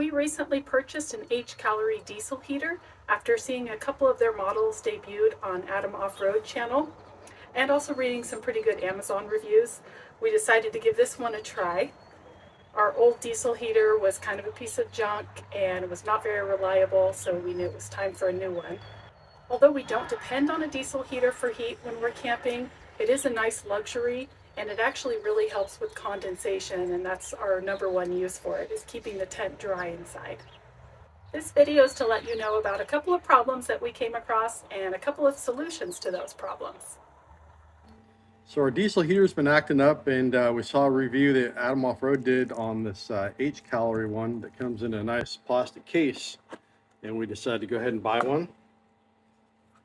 We recently purchased an Hcalory diesel heater after seeing a couple of their models debuted on Adam Off-Road channel and also reading some pretty good Amazon reviews. We decided to give this one a try. Our old diesel heater was kind of a piece of junk and it was not very reliable, so we knew it was time for a new one. Although we don't depend on a diesel heater for heat when we're camping, it is a nice luxury and it actually really helps with condensation, and that's our #1 use for it, is keeping the tent dry inside. This video is to let you know about a couple of problems that we came across and a couple of solutions to those problems. So our diesel heater's been acting up, and we saw a review that Adam Off-Road did on this Hcalory one that comes in a nice plastic case, and we decided to go ahead and buy one.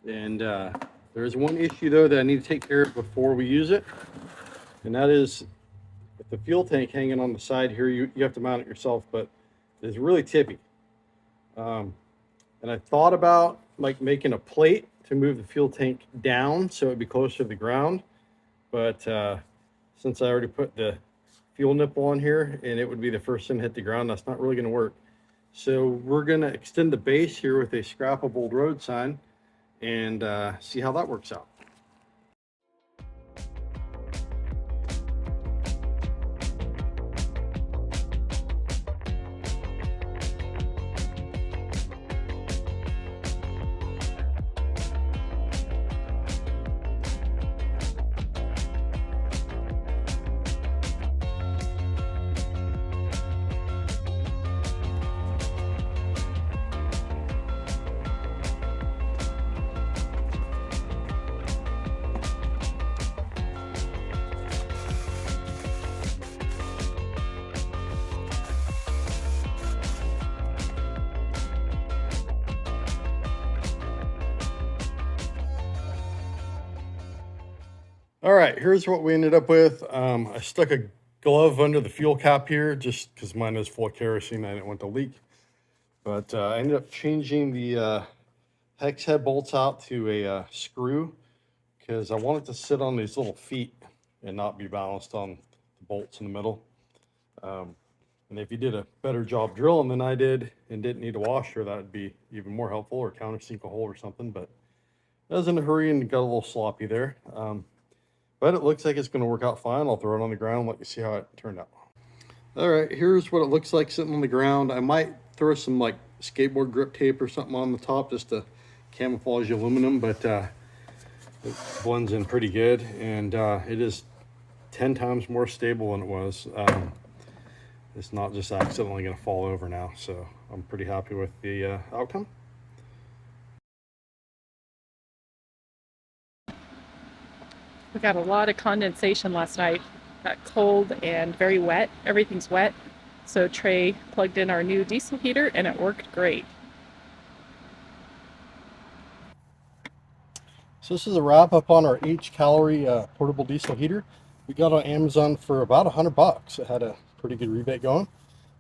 And there's one issue though that I need to take care of before we use it, and that is with the fuel tank hanging on the side here, you have to mount it yourself, but it's really tippy. And I thought about like making a plate to move the fuel tank down so it'd be closer to the ground, but since I already put the fuel nipple on here and it would be the first thing to hit the ground, that's not really going to work. So we're going to extend the base here with a scrappable road sign and see how that works out. All right, here's what we ended up with. I stuck a glove under the fuel cap here just because mine is full of kerosene. I didn't want to leak. But I ended up changing the hex head bolts out to a screw because I wanted to sit on these little feet and not be balanced on the bolts in the middle. And if you did a better job drilling than I did and didn't need a washer, that would be even more helpful, or countersink a hole or something. But I was in a hurry and got a little sloppy there. But it looks like it's going to work out fine. I'll throw it on the ground and let you see how it turned out. All right, here's what it looks like sitting on the ground. I might throw some like skateboard grip tape or something on the top just to camouflage the aluminum, but it blends in pretty good, and it is 10 times more stable than it was. It's not just accidentally going to fall over now, so I'm pretty happy with the outcome. We got a lot of condensation last night. Got cold and very wet. Everything's wet. So Trey plugged in our new diesel heater and it worked great. So this is a wrap up on our Hcalory portable diesel heater. We got on Amazon for about $100. It had a pretty good rebate going,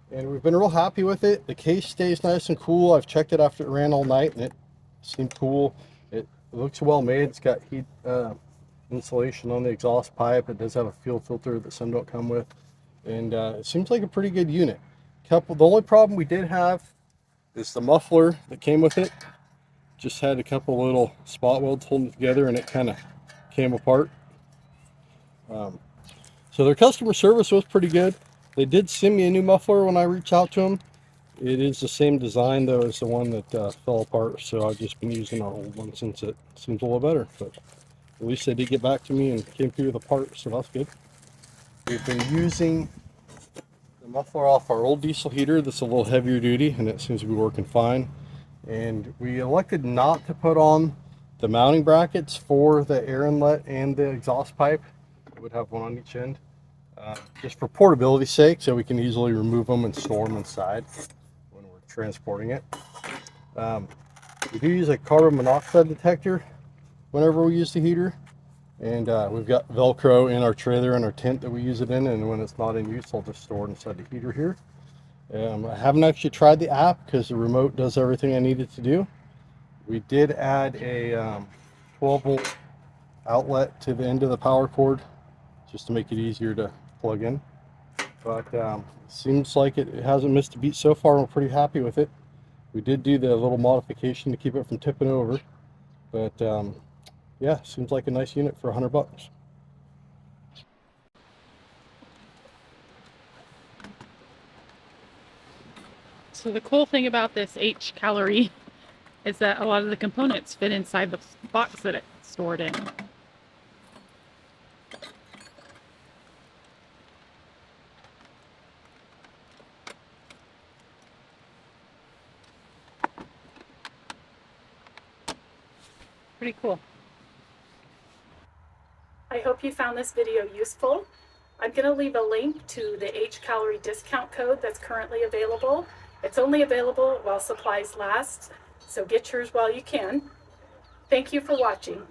and we've been real happy with it. The case stays nice and cool. I've checked it after it ran all night and it seemed cool. It looks well made. It's got heat insulation on the exhaust pipe. It does have a fuel filter that some don't come with, and it seems like a pretty good unit. The only problem we did have is the muffler that came with it. Just had a couple little spot welds holding it together and it kind of came apart. So their customer service was pretty good. They did send me a new muffler when I reached out to them. It is the same design though as the one that fell apart, so I've just been using our old one since it seems a little better. But at least they did get back to me and came through with a part, so that's good. We've been using the muffler off our old diesel heater that's a little heavier duty, and it seems to be working fine. And we elected not to put on the mounting brackets for the air inlet and the exhaust pipe. It would have one on each end, just for portability's sake, so we can easily remove them and store them inside when we're transporting it. We do use a carbon monoxide detector whenever we use the heater, and we've got Velcro in our trailer and our tent that we use it in, and when it's not in use I'll just store it inside the heater here. I haven't actually tried the app because the remote does everything I need it to do. We did add a 12-volt outlet to the end of the power cord just to make it easier to plug in, but Seems like it hasn't missed a beat so far, and we're pretty happy with it. We did do the little modification to keep it from tipping over, but yeah, seems like a nice unit for $100. So the cool thing about this Hcalory is that a lot of the components fit inside the box that it's stored in. Pretty cool. I hope you found this video useful. I'm going to leave a link to the Hcalory discount code that's currently available. It's only available while supplies last, so get yours while you can. Thank you for watching.